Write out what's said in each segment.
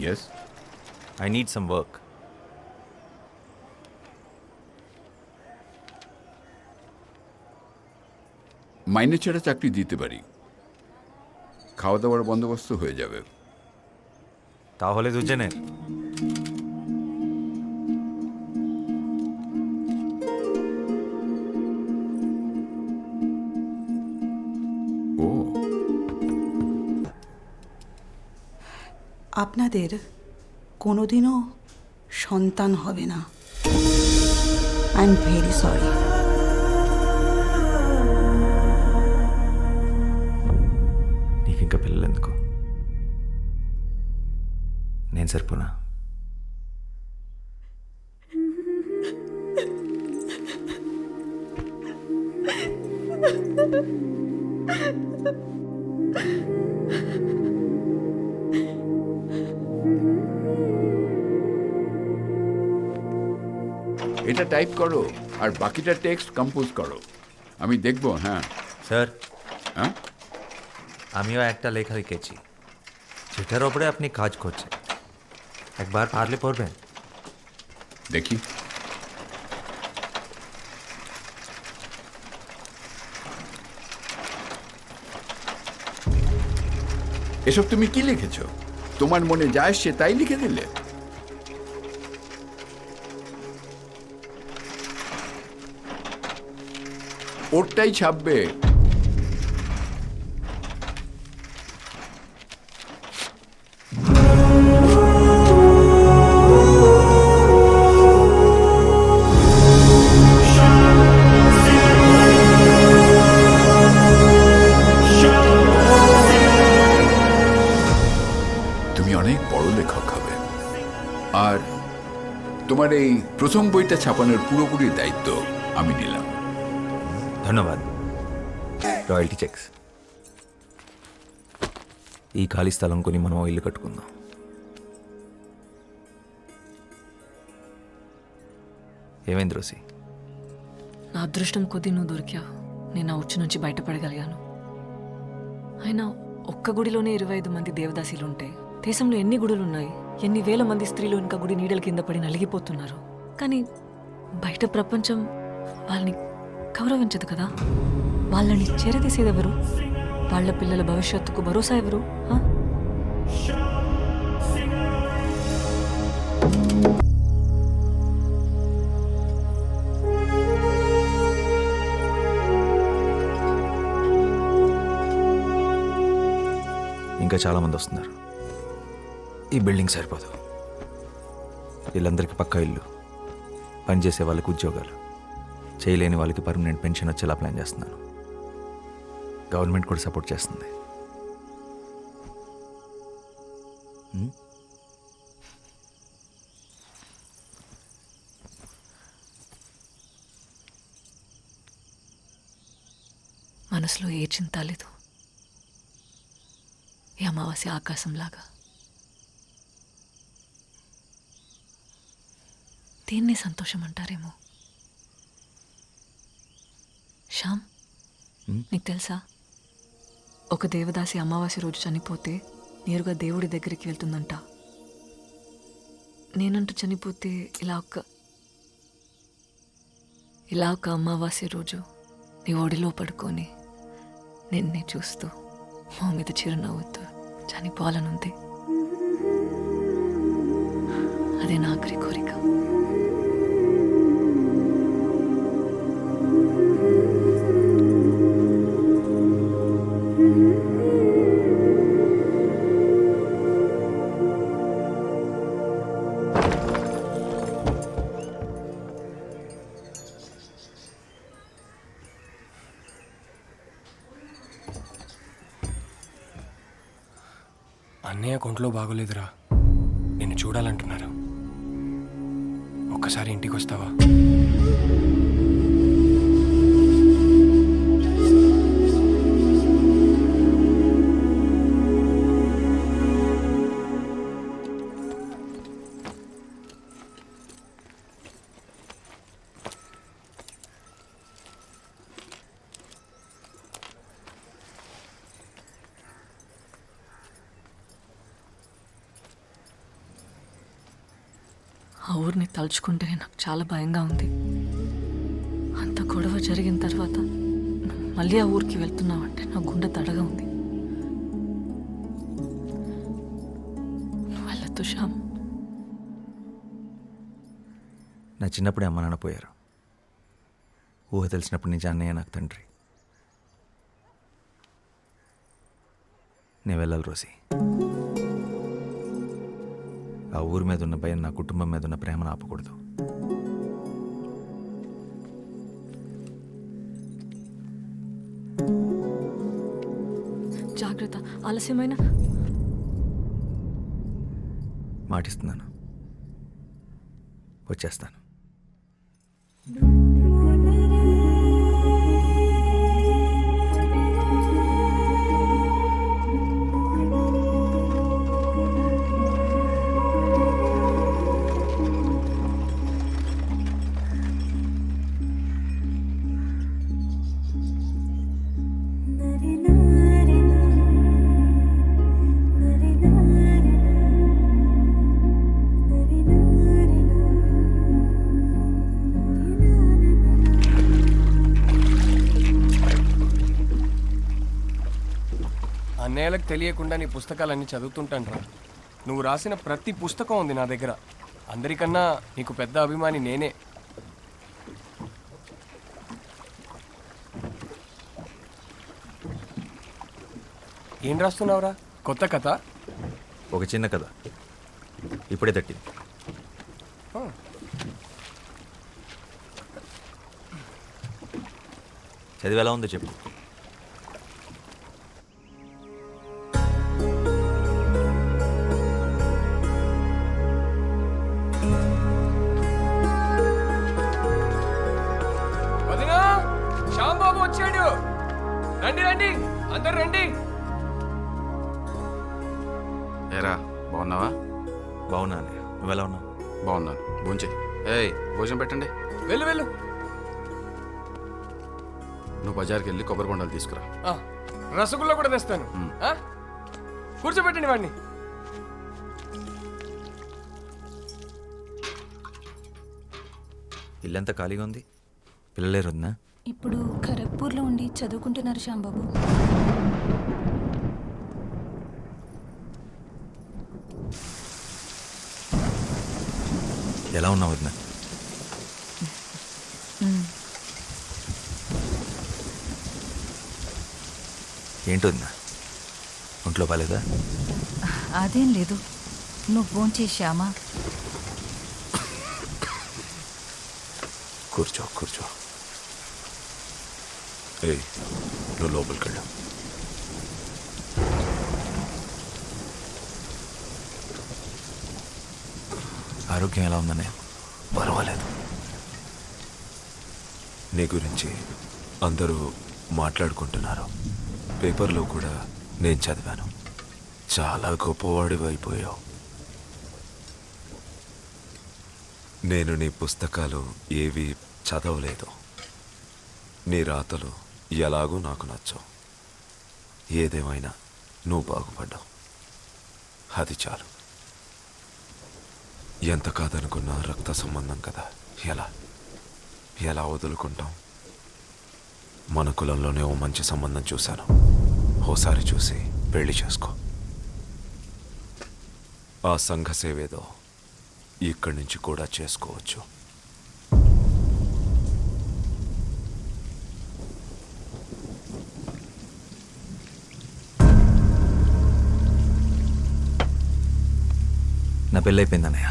Yes? I need some work. মাইনে ছাড়া চাকরি দিতে পারি, খাওয়া দাওয়ার বন্দোবস্ত হয়ে যাবে। তাহলে দুজনের ও, আপনাদের কোনোদিনও সন্তান হবে না। I am very sorry. నీకు ఇంకా పిల్లలు ఎందుకు? నేను సరిపోనా? এটা টাইপ করো আর বাকিটা টেক্সট কম্পোজ করো, আমি দেখব। হ্যাঁ স্যার, হ্যাঁ, আমিও একটা লেখা লিখেছি যেটার ওপরে আপনি কাজ করছেন। একবার পারলে পড়বেন। দেখি। এসব তুমি কি লিখেছো? তোমার মনে যা আসছে তাই লিখে দিলে? ওরটাই ছাপবে। তুমি অনেক বড় লেখক হবে, আর তোমার এই প্রথম বইটা ছাপানোর পুরোপুরি দায়িত্ব আমি নিলাম। ধন্যবাদ। Royalty checks. ఈ ఖాళీ స్థలం కొని మనం ఇల్లు కట్టుకుందాం. ఏమైంది రోసి? నా అదృష్టం కొద్దీ నువ్వు దొరికావు. నేను ఆ ఉచ్చు నుంచి బయటపడగలిగాను. అయినా ఒక్క గుడిలోనే 25 మంది దేవదాసీలుంటే దేశంలో ఎన్ని గుడులు ఉన్నాయి? ఎన్ని వేల మంది స్త్రీలు ఇంకా గుడి నీడల కింద పడి నలిగిపోతున్నారు. కానీ బయట ప్రపంచం వాళ్ళని గౌరవించదు కదా. వాళ్ళని చేరదీసేది ఎవరు? వాళ్ళ పిల్లల భవిష్యత్తుకు భరోసా ఎవరు? ఇంకా చాలామంది వస్తున్నారు. ఈ బిల్డింగ్ సరిపోదు. వీళ్ళందరికీ పక్కా ఇల్లు, పనిచేసే వాళ్ళకి ఉద్యోగాలు, చేయలేని వాళ్ళకి పర్మనెంట్ పెన్షన్ వచ్చేలా ప్లాన్ చేస్తున్నాను. గవర్నమెంట్ కూడా సపోర్ట్ చేస్తుంది. మనసులో ఏ చింత లేదు. ఈ అమావాస్య ఆకాశంలాగా. దీన్నే సంతోషం అంటారేమో. శ్యామ్, నీకు తెలుసా, ఒక దేవదాసి అమావాస్య రోజు చనిపోతే నేరుగా దేవుడి దగ్గరికి వెళ్తుందంట. నేనంటూ చనిపోతే ఇలా ఒక అమావాస్య రోజు నీ ఒడిలో పడుకొని నిన్నే చూస్తూ మా మీద చిరునవ్వుతూ చనిపోవాలనుంది. అదే నా ఆఖరి కోరిక. అన్నయ్య కొంట్లో బాగోలేదురా, నిన్ను చూడాలంటున్నారు. ఒక్కసారి ఇంటికి వస్తావా? ఆ ఊరిని తలుచుకుంటేనే నాకు చాలా భయంగా ఉంది. అంత గొడవ జరిగిన తర్వాత నువ్వు మళ్ళీ ఆ ఊరికి వెళ్తున్నావంటే నా గుండె దడగా ఉంది. నువ్వు వెళ్ళొద్దు శ్యామ్. నా చిన్నప్పుడే అమ్మ నాన్న పోయారు. ఊహ తెలిసినప్పటి నుంచి అన్నయ్య నాకు తండ్రి. నేను వెళ్ళాలి రోసి. ఆ ఊరి మీద ఉన్న భయం నా కుటుంబం మీద ఉన్న ప్రేమను ఆపకూడదు. జాగ్రత్త. ఆలస్యమైన మాటిస్తున్నాను, వచ్చేస్తాను. అన్నయ్యలకు తెలియకుండా నీ పుస్తకాలన్నీ చదువుతుంటాను. నువ్వు రాసిన ప్రతి పుస్తకం ఉంది నా దగ్గర. అందరికన్నా నీకు పెద్ద అభిమాని నేనే. ఏం రాస్తున్నావురా? కొత్త కథ? ఒక చిన్న కథ ఇప్పుడే తట్టింది. చదివి ఎలా ఉందో చెప్పు. వదినా, శ్యాంబాబు వచ్చాడు. రండి రండి, అందరు రండి. ఏరా బాగున్నావా? బాగున్నా అన్నయ్య, నువ్వు ఎలా ఉన్నావు? బాగున్నాను. భోంచే. ఏయ్ భోజనం పెట్టండి. వెళ్ళు వెళ్ళు. నువ్వు బజార్కి వెళ్ళి కొబ్బరి బొండాలు తీసుకురా. రసగుల్లా కూడా తెస్తాను. కూర్చోబెట్టండి వాడిని. ఇల్లంతా ఖాళీగా ఉంది, పిల్లలేరు వద్దా? ఇప్పుడు ఖరగ్పూర్లో ఉండి చదువుకుంటున్నారు శ్యాంబాబు. ఎలా ఉన్నావు వద్దా? ఏంటి వద్దా, ఒంట్లో బాలేదా? అదేం లేదు, నువ్వు భోంచేశామా? కూర్చో కూర్చో. ఏయ్ నువ్వు లోపలికి వెళ్ళు. ఆరోగ్యం ఎలా ఉందన్నయ్య? పర్వాలేదు. నీ గురించి అందరూ మాట్లాడుకుంటున్నారు. పేపర్లో కూడా నేను చదివాను. చాలా గొప్పవాడివి అయిపోయావు. నేను నీ పుస్తకాలు ఏవి చదవలేదు. నీ రాతలు ఎలాగూ నాకు నచ్చవు. ఏదేమైనా నువ్వు బాగుపడ్డావు, అది చాలు. ఎంత కాదనుకున్నా రక్త సంబంధం కదా, ఎలా ఎలా వదులుకుంటాం? మన కులంలోనే ఓ మంచి సంబంధం చూశాను. ఓసారి చూసి పెళ్లి చేసుకో. ఆ సంఘ సేవేదో ఇక్కడి నుంచి కూడా చేసుకోవచ్చు. నా పెళ్ళి అయిపోయింది అన్నయ్య.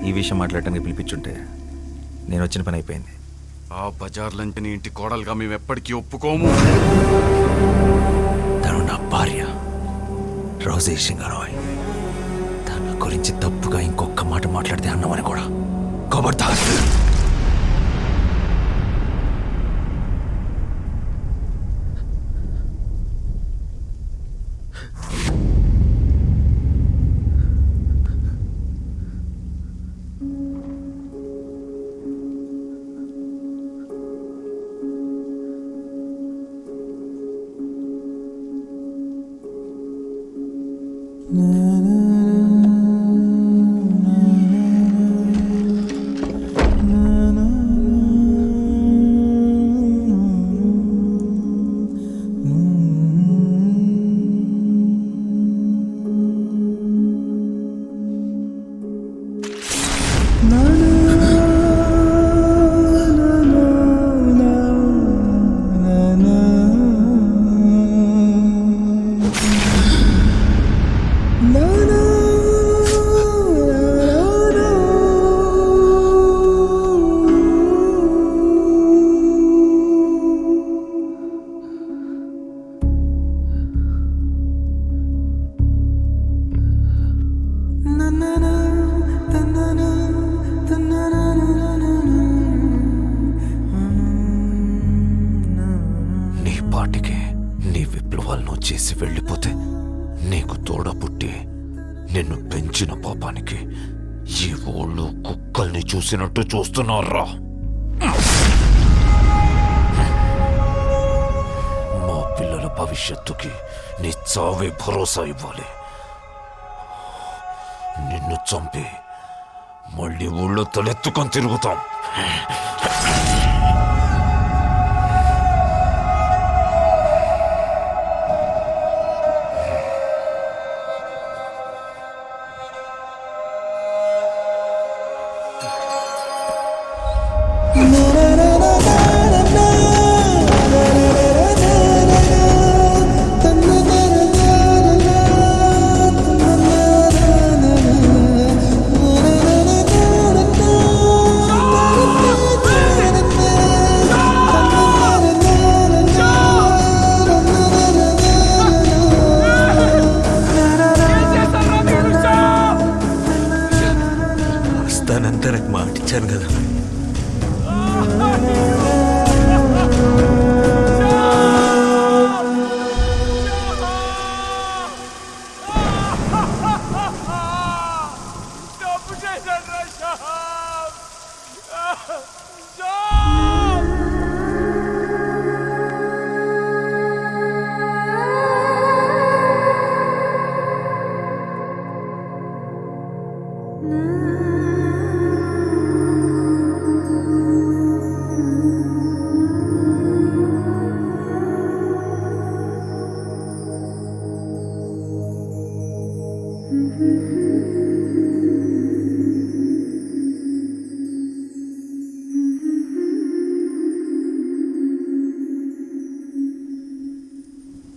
ఈ విషయం మాట్లాడటానికి పిలిపించుంటే నేను వచ్చిన పని అయిపోయింది. ఆ బజార్లంటే నీ ఇంటి కోడలుగా మేము ఎప్పటికీ ఒప్పుకోము. తను నా భార్య రోజీ సింగరాయ్. తన గురించి తప్పుగా ఇంకొక మాట మాట్లాడితే అన్నమని కూడా ఖబర్దార్. చేసి వెళ్ళిపోతే నీకు తోడ పుట్టి నిన్ను పెంచిన పాపానికి ఈ ఊళ్ళో కుక్కల్ని చూసినట్టు చూస్తున్నారా? మా పిల్లల భవిష్యత్తుకి నీ చావే భరోసా ఇవ్వాలి. నిన్ను చంపి మళ్ళీ ఊళ్ళో తలెత్తుకొని తిరుగుతాం. వస్తానంతా నాకు మాటిచ్చాను కదా. Mm-hmm.